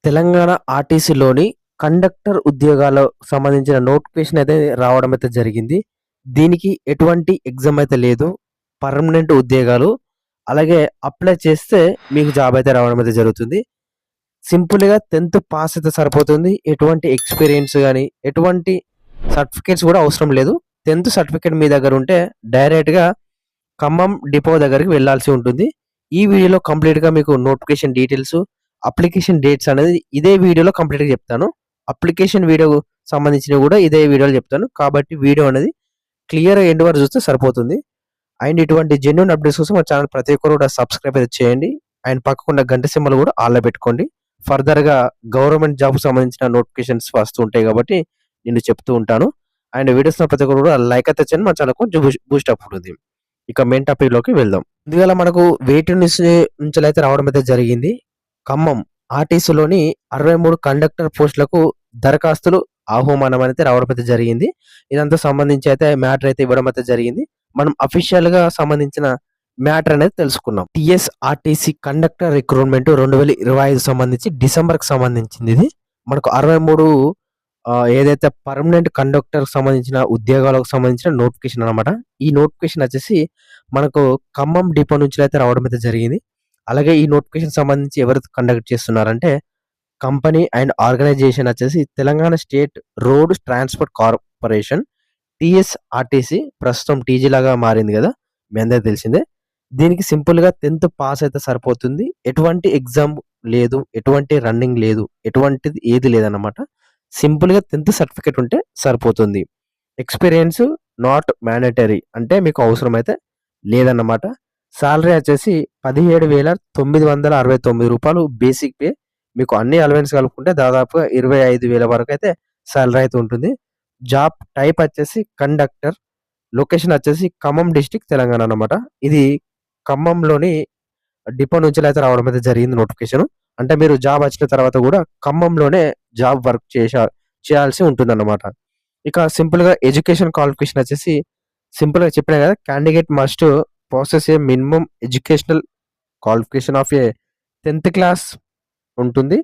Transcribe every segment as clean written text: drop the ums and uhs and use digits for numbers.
Telangana ఆర్టీసీలోని conductor ఉద్యోగాలకు సంబంధించిన notification అయితే రావడం అయితే జరిగింది. దీనికి ఎటువంటి ఎగ్జామ్ అయితే లేదు. పర్మనెంట్ ఉద్యోగాలు. అలాగే అప్లై చేస్తే మీకు జాబ్ అయితే రావడం అయితే జరుగుతుంది. సింపుల్‌గా 10థ్ పాస్ అయితే సరిపోతుంది. ఎటువంటి ఎక్స్‌పీరియన్స్ గాని, ఎటువంటి సర్టిఫికేట్స్ కూడా అవసరం లేదు. 10థ్ సర్టిఫికేట్ మీ దగ్గర ఉంటే డైరెక్ట్‌గా ఖమ్మం డిపో దగ్గరికి వెళ్ళాల్సి ఉంటుంది. ఈ వీడియోలో కంప్లీట్‌గా మీకు నోటిఫికేషన్ డీటెయిల్స్, అప్లికేషన్ డేట్స్ అనేది ఇదే వీడియోలో కంప్లీట్‌గా చెప్తాను. అప్లికేషన్ వీడియో సంబంధించినవి కూడా ఇదే వీడియోలో చెప్తాను. కాబట్టి వీడియో అనేది క్లియర్‌గా ఎండ్ వరకు చూస్తే సరిపోతుంది. అండ్ ఇటువంటి జెన్యూన్ అప్డేట్స్ కోసం మా ఛానల్ ప్రతి ఒక్కరు కూడా సబ్స్క్రైబ్ అయితే చేయండి. అండ్ పక్కకున్న గంట సింబల్ కూడా ఆల్‌లో పెట్టుకోండి. ఫర్దర్‌గా గవర్నమెంట్ జాబ్‌కి సంబంధించిన నోటిఫికేషన్స్ వస్తూ ఉంటాయి కాబట్టి నేను చెప్తూ ఉంటాను. అండ్ వీడియోస్‌లో ప్రతి ఒక్కరు కూడా లైక్ అయితే చేయండి. మా ఛానల్ కొంచెం బూస్ట్ అప్ ఉంటుంది. ఇక మెయిన్ టాపిక్‌లోకి వెళ్దాం. ముందుగాల మనకు వెయిటింగ్ లిస్ట్ నుంచెలైతే రావడం అయితే జరిగింది. ఖమ్మం ఆర్టీసీలోని 63 కండక్టర్ పోస్టులకు దరఖాస్తులు ఆహ్వానం అయితే రావడం అయితే జరిగింది. ఇదంతా సంబంధించి అయితే మ్యాటర్ అయితే ఇవ్వడం అయితే జరిగింది. మనం అఫీషియల్‌గా సంబంధించిన మ్యాటర్ అనేది తెలుసుకున్నాం. టీఎస్ఆర్టీసీ కండక్టర్ రిక్రూట్‌మెంట్ 2025 సంబంధించి డిసెంబర్‌కి సంబంధించింది ఇది. మనకు 63 ఏదైతే పర్మనెంట్ కండక్టర్‌కి సంబంధించిన ఉద్యోగాలకు సంబంధించిన నోటిఫికేషన్ అన్నమాట. ఈ నోటిఫికేషన్ వచ్చేసి మనకు ఖమ్మం డిపో నుంచి అయితే రావడం అయితే జరిగింది. అలాగే ఈ నోటిఫికేషన్ సంబంధించి ఎవరు కండక్ట్ చేస్తున్నారంటే కంపెనీ అండ్ ఆర్గనైజేషన్ వచ్చేసి Telangana state road transport corporation TSRTC ప్రస్తుతం టీజీ లాగా మారింది కదా! మీ అందరికి తెలిసిందే. దీనికి సింపుల్‌గా 10థ్ పాస్ అయితే సరిపోతుంది. ఎటువంటి ఎగ్జామ్ లేదు. ఎటువంటి రన్నింగ్ లేదు. ఎటువంటిది ఏది లేదన్నమాట. సింపుల్‌గా 10థ్ సర్టిఫికేట్ ఉంటే సరిపోతుంది. ఎక్స్‌పీరియన్స్ నాట్ మ్యాండేటరీ అంటే మీకు అవసరమైతే లేదన్నమాట. సాలరీ వచ్చేసి రూ. 17,969 బేసిక్ పే. మీకు అన్ని అలవెన్స్ కలుపుకుంటే దాదాపుగా 25,000 వరకు అయితే సాలరీ అయితే ఉంటుంది. జాబ్ టైప్ వచ్చేసి కండక్టర్. లొకేషన్ వచ్చేసి ఖమ్మం డిస్ట్రిక్ట్ తెలంగాణ అన్నమాట. ఇది ఖమ్మంలోని డిపో నుంచెలైతే రావడం అయితే జరిగింది నోటిఫికేషన్. అంటే మీరు జాబ్ వచ్చిన తర్వాత కూడా ఖమ్మంలోనే జాబ్ వర్క్ చేయాల్సి ఉంటుందన్నమాట. ఇక సింపుల్‌గా ఎడ్యుకేషన్ క్వాలిఫికేషన్ వచ్చేసి సింపుల్‌గా చెప్పినా కదా! Candidate must possess a minimum educational qualification of a 10థ్ క్లాస్ ఉంటుంది.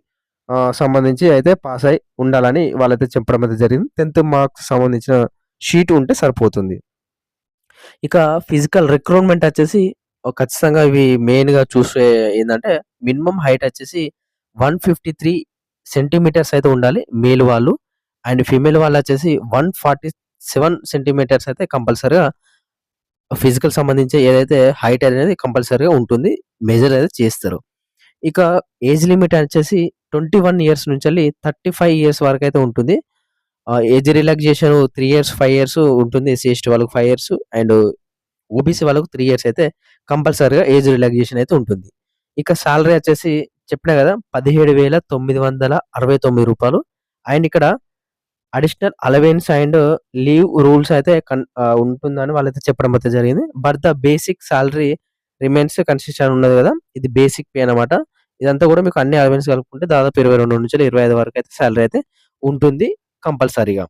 సంబంధించి అయితే పాస్ అయి ఉండాలని వాళ్ళైతే చెప్పడం అయితే జరిగింది. 10థ్ మార్క్స్ సంబంధించిన షీట్ ఉంటే సరిపోతుంది. ఇక ఫిజికల్ రిక్రూట్‌మెంట్ వచ్చేసి ఖచ్చితంగా ఇవి మెయిన్‌గా చూసే ఏందంటే మినిమమ్ హైట్ వచ్చేసి 153 సెంటీమీటర్స్ అయితే ఉండాలి మేల్ వాళ్ళు. అండ్ ఫీమేల్ వాళ్ళొచ్చేసి 147 సెంటీమీటర్స్ అయితే కంపల్సరీగా ఫిజికల్ సంబంధించి ఏదైతే హైట్ అనేది కంపల్సరీగా ఉంటుంది. మెజర్ అయితే చేస్తారు. ఇక ఏజ్ లిమిట్ వచ్చేసి 21 ఇయర్స్ నుంచెల్లి 35 ఇయర్స్ వరకైతే ఉంటుంది. ఏజ్ రిలాక్సేషన్ 3 ఇయర్స్, 5 ఇయర్స్ ఉంటుంది. ఎస్సీ, ఎస్టీ వాళ్ళకి 5 ఇయర్స్ అండ్ ఓబీసీ వాళ్ళకు 3 ఇయర్స్ అయితే కంపల్సరీగా ఏజ్ రిలాక్సేషన్ అయితే ఉంటుంది. ఇక సాలరీ వచ్చేసి చెప్పినా కదా! రూ. 17,969 అండ్ ఇక్కడ additional allowance and leave rules అయితే ఉంటుందని వాళ్ళైతే చెప్పడం అయితే జరిగింది. But the basic salary remains consistent ఉన్నది కదా! ఇది బేసిక్ పే అన్నమాట. ఇదంతా కూడా మీకు అన్ని అలవెన్స్ కలుపుకుంటే దాదాపు 22-25 వరకు అయితే సాలరీ అయితే ఉంటుంది కంపల్సరీగా.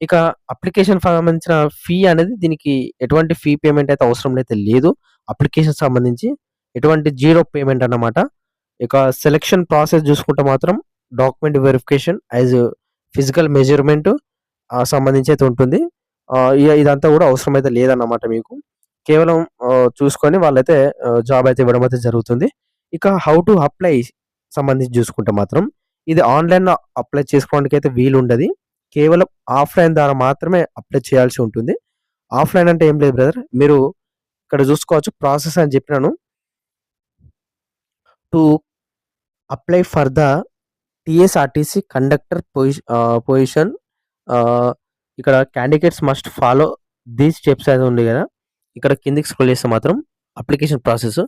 ఇక అప్లికేషన్ సంబంధించిన ఫీ అనేది దీనికి ఎటువంటి ఫీ పేమెంట్ అయితే అవసరం అయితే లేదు. అప్లికేషన్ సంబంధించి ఎటువంటి జీరో పేమెంట్ అన్నమాట. ఇక సెలక్షన్ ప్రాసెస్ చూసుకుంటే మాత్రం డాక్యుమెంట్ వెరిఫికేషన్ ఫిజికల్ మెజర్‌మెంట్ సంబంధించి అయితే ఉంటుంది. ఇదంతా కూడా అవసరమైతే లేదన్నమాట మీకు. కేవలం చూసుకొని వాళ్ళైతే జాబ్ అయితే ఇవ్వడం అయితే జరుగుతుంది. ఇక హౌ టు అప్లై సంబంధించి చూసుకుంటే మాత్రం ఇది ఆన్‌లైన్‌లో అప్లై చేసుకోవడానికైతే వీలుండది. కేవలం ఆఫ్‌లైన్ ద్వారా మాత్రమే అప్లై చేయాల్సి ఉంటుంది. ఆఫ్‌లైన్ అంటే ఏం లేదు బ్రదర్. మీరు ఇక్కడ చూసుకోవచ్చు ప్రాసెస్ అని చెప్పినాను. To apply for the TSRTC conductor position ఆహ్, ఇక్కడ candidates must follow these steps అనేది ఉంది కదా! ఇక్కడ కిందకి స్క్రోల్ చేస్తే మాత్రం అప్లికేషన్ ప్రాసెస్.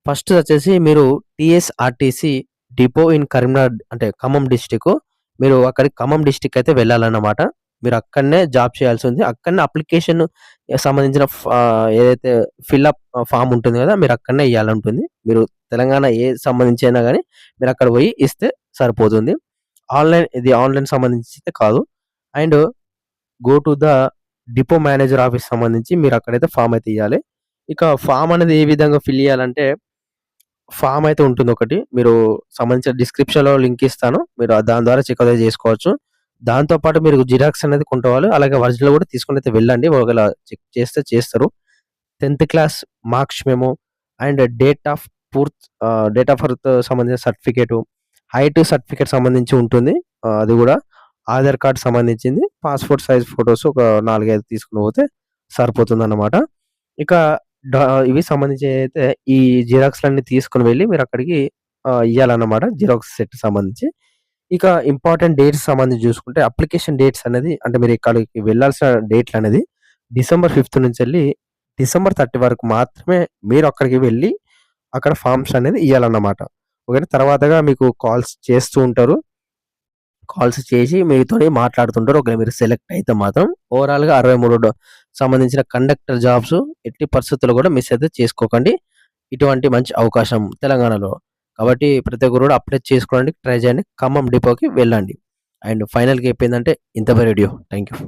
ఫస్ట్ వచ్చేసి మీరు టీఎస్ఆర్టీసీ డిపో ఇన్ కరీంనగర్ అంటే ఖమ్మం డిస్ట్రిక్ట్. మీరు అక్కడికి ఖమ్మం డిస్ట్రిక్ట్ అయితే వెళ్ళాలన్నమాట. మీరు అక్కడనే జాబ్ చేయాల్సి ఉంది. అక్కడనే అప్లికేషన్ సంబంధించిన ఏదైతే ఫిల్‌అప్ ఫార్మ్ ఉంటుంది కదా! మీరు అక్కడనే ఇయ్యాలంటుంది. మీరు తెలంగాణ ఏ సంబంధించి అయినా గాని మీరు అక్కడ పోయి ఇస్తే సరిపోతుంది. ఇది ఆన్‌లైన్ సంబంధించి అయితే కాదు. And go to the depot manager office సంబంధించి మీరు అక్కడైతే ఫార్మ్ అయితే ఇయ్యాలి. ఇక ఫార్మ్ అనేది ఏ విధంగా ఫిల్ చేయాలంటే ఫామ్ అయితే ఉంటుందొకటి. మీరు సంబంధించిన డిస్క్రిప్షన్‌లో లింక్ ఇస్తాను. మీరు దాని ద్వారా చెక్ అయితే చేసుకోవచ్చు. దాంతో పాటు మీరు జిరాక్స్ అనేది కొంటవాలి. అలాగే ఒరిజినల్ కూడా తీసుకొనైతే వెళ్ళండి. ఒకవేళ చెక్ చేస్తే చేస్తారు. 10థ్ class marks memo and date of birth సంబంధించిన సర్టిఫికేటు, హైట్ సర్టిఫికేట్ సంబంధించి ఉంటుంది. అది గూడా ఆధార్ కార్డ్ సంబంధించింది. పాస్‌పోర్ట్ సైజ్ ఫోటోస్ ఒక 4, 5 తీసుకొని పోతే సరిపోతుందన్నమాట. ఇక డా ఇవి సంబంధించి అయితే ఈ జిరాక్స్‌లన్నీ తీసుకొని వెళ్లి మీరక్కడికి ఇయ్యాలన్నమాట. జిరాక్స్ సెట్ సంబంధించి. ఇక ఇంపార్టెంట్ డేట్స్ సంబంధించి చూసుకుంటే అప్లికేషన్ డేట్స్ అనేది అంటే మీరు ఇక్కడికి వెళ్ళాల్సిన డేట్‌లనేది డిసెంబర్ 5 నుంచెల్లి డిసెంబర్ 30 వరకు మాత్రమే మీరు అక్కడికి వెళ్లి అక్కడ ఫార్మ్స్ అనేది ఇయ్యాలన్నమాట. ఓకేనా. తర్వాతగా మీకు కాల్స్ చేస్తూ ఉంటారు. కాల్స్ చేసి మీతోని మాట్లాడుతుంటారు. ఒకవేళ మీరు సెలెక్ట్ అయితే మాత్రం ఓవరాల్‌గా 63 సంబంధించిన కండక్టర్ జాబ్స్ ఎట్టి పరిస్థితుల్లో కూడా మిస్ అయితే చేసుకోకండి. ఇటువంటి మంచి అవకాశం తెలంగాణలో. కాబట్టి ప్రతి ఒక్కరు కూడా అప్లై చేసుకోవడానికి ట్రై చేయండి. ఖమ్మం డిపోకి వెళ్ళండి. అండ్ ఫైనల్‌గా చెప్పేందంటే ఇంత వీడియో. Thank you.